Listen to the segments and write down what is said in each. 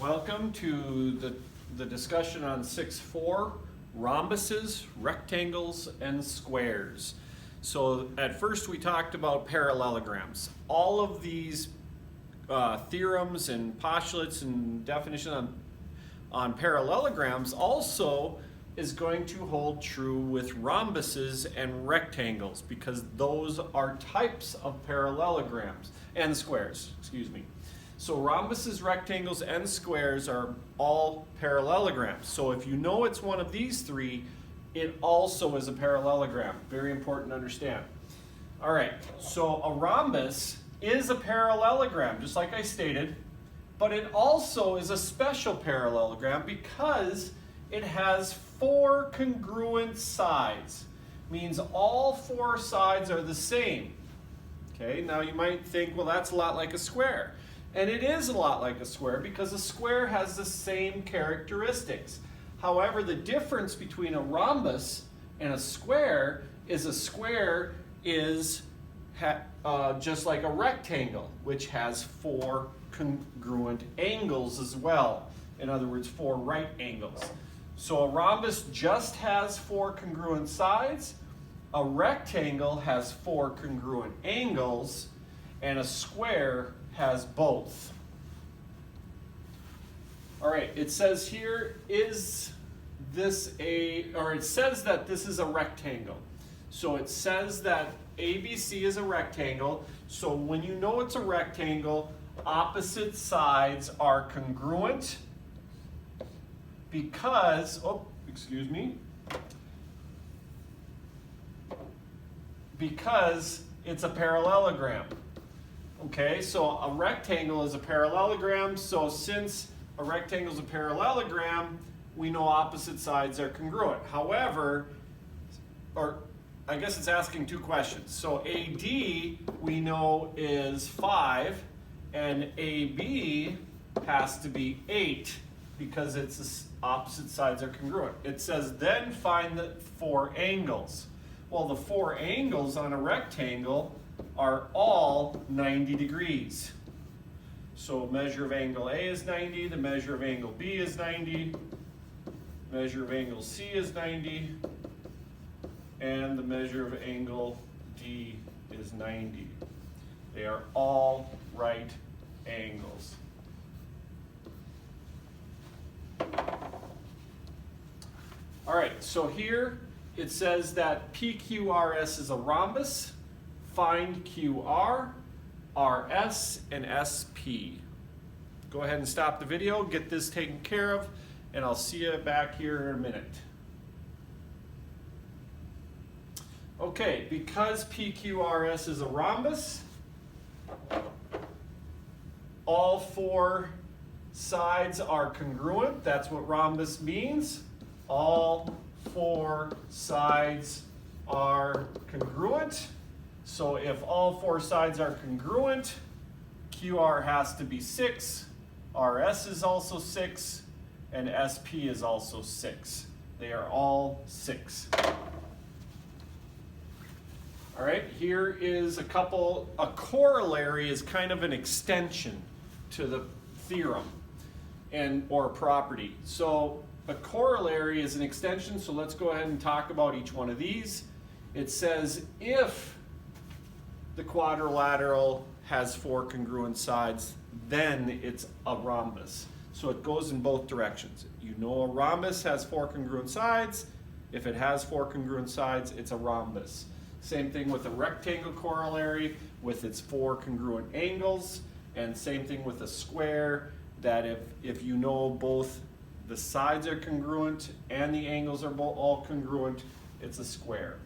Welcome to the discussion on 6.4, rhombuses, rectangles, and squares. So at first we talked about parallelograms. All of these theorems and postulates and definition on parallelograms also is going to hold true with rhombuses and rectangles because those are types of parallelograms and squares, excuse me. So rhombuses, rectangles, and squares are all parallelograms. So if you know it's one of these three, it also is a parallelogram. Very important to understand. All right, so a rhombus is a parallelogram, just like I stated, but it also is a special parallelogram because it has four congruent sides. Means all four sides are the same. Okay, now you might think, well, that's a lot like a square. And it is a lot like a square because a square has the same characteristics. However, the difference between a rhombus and a square is just like a rectangle, which has four congruent angles as well. In other words, four right angles. So a rhombus just has four congruent sides, a rectangle has four congruent angles, and a square has both. All right, it says here, it says that this is a rectangle. So it says that ABC is a rectangle. So when you know it's a rectangle, opposite sides are congruent because, because it's a parallelogram. Okay, so a rectangle is a parallelogram, so since a rectangle is a parallelogram, we know opposite sides are congruent. However, I guess it's asking two questions. So AD we know is 5, and AB has to be 8 because it's opposite sides are congruent. It says then find the four angles. Well, the four angles on a rectangle are all 90 degrees. So measure of angle A is 90, the measure of angle B is 90, measure of angle C is 90, and the measure of angle D is 90. They are all right angles. All right, so here it says that PQRS is a rhombus. Find QR, RS, and SP. Go ahead and stop the video, get this taken care of, and I'll see you back here in a minute. Okay, because PQRS is a rhombus, all four sides are congruent. That's what rhombus means. All four sides are congruent. So if all four sides are congruent, QR has to be 6, RS is also 6, and SP is also 6. They are all 6. All right, here is a corollary is kind of an extension to the theorem or property. So a corollary is an extension, so let's go ahead and talk about each one of these. It says if the quadrilateral has four congruent sides, then it's a rhombus. So it goes in both directions. You know a rhombus has four congruent sides. If it has four congruent sides, it's a rhombus. Same thing with a rectangle corollary with its four congruent angles, and same thing with a square, that if you know both the sides are congruent and the angles are all congruent, it's a square.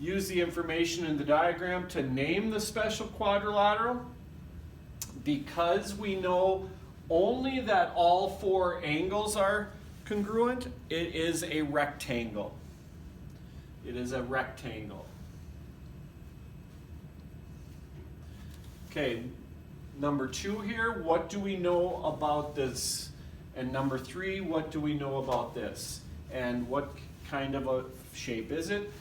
Use the information in the diagram to name the special quadrilateral. Because we know only that all four angles are congruent, it is a rectangle. It is a rectangle. Okay, number 2 here, what do we know about this? And number 3, what do we know about this? And what kind of a shape is it?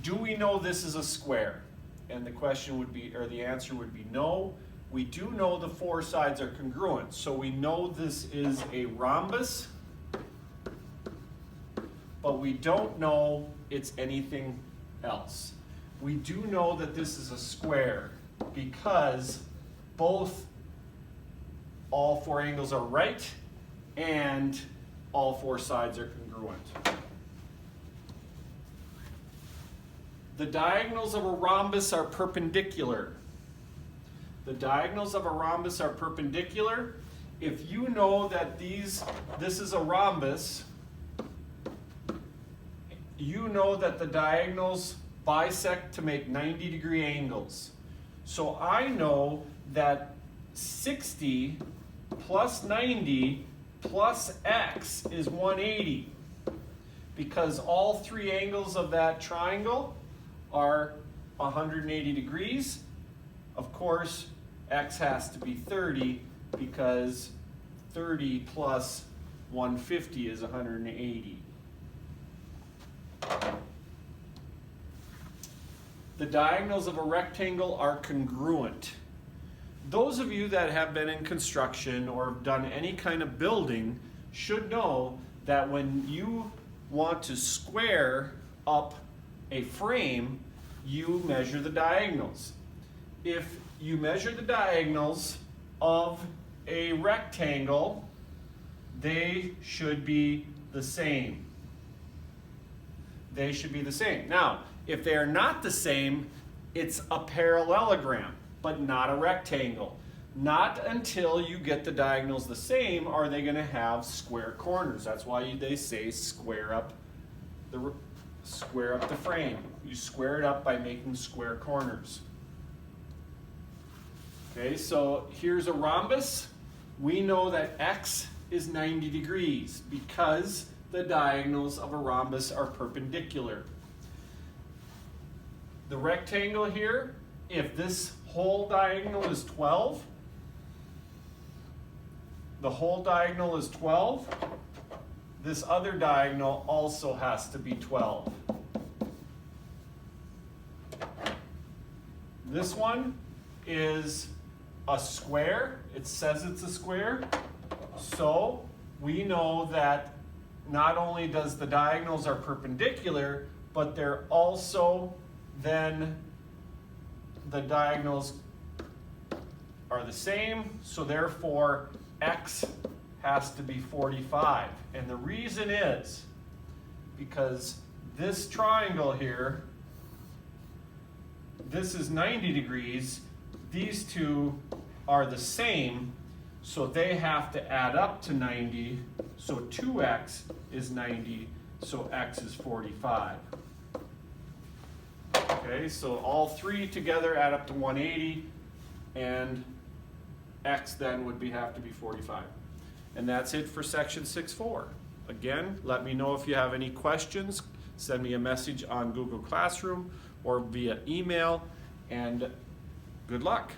Do we know this is a square? And the question would be, or the answer would be no. We do know the four sides are congruent, so we know this is a rhombus, but we don't know it's anything else. We do know that this is a square because all four angles are right and all four sides are congruent. The diagonals of a rhombus are perpendicular. The diagonals of a rhombus are perpendicular. If you know that this is a rhombus, you know that the diagonals bisect to make 90-degree angles. So I know that 60 plus 90 plus x is 180 because all three angles of that triangle are 180 degrees. Of course, x has to be 30 because 30 plus 150 is 180. The diagonals of a rectangle are congruent. Those of you that have been in construction or have done any kind of building should know that when you want to square up a frame, you measure the diagonals. If you measure the diagonals of a rectangle, they should be the same. They should be the same. Now, if they are not the same, it's a parallelogram, but not a rectangle. Not until you get the diagonals the same are they going to have square corners. That's why they say square up the frame. You square it up by making square corners. Okay, so here's a rhombus. We know that x is 90 degrees because the diagonals of a rhombus are perpendicular. The rectangle here, if this whole diagonal is 12, the whole diagonal is 12, this other diagonal also has to be 12. This one is a square. It says it's a square. So we know that not only does the diagonals are perpendicular, but they're also then the diagonals are the same, so therefore x has to be 45. And the reason is because this triangle here, this is 90 degrees, these two are the same, so they have to add up to 90, so 2x is 90, so x is 45. Okay, so all three together add up to 180, and x then would have to be 45. And that's it for section 6.4. Again, let me know if you have any questions. Send me a message on Google Classroom or via email, and good luck.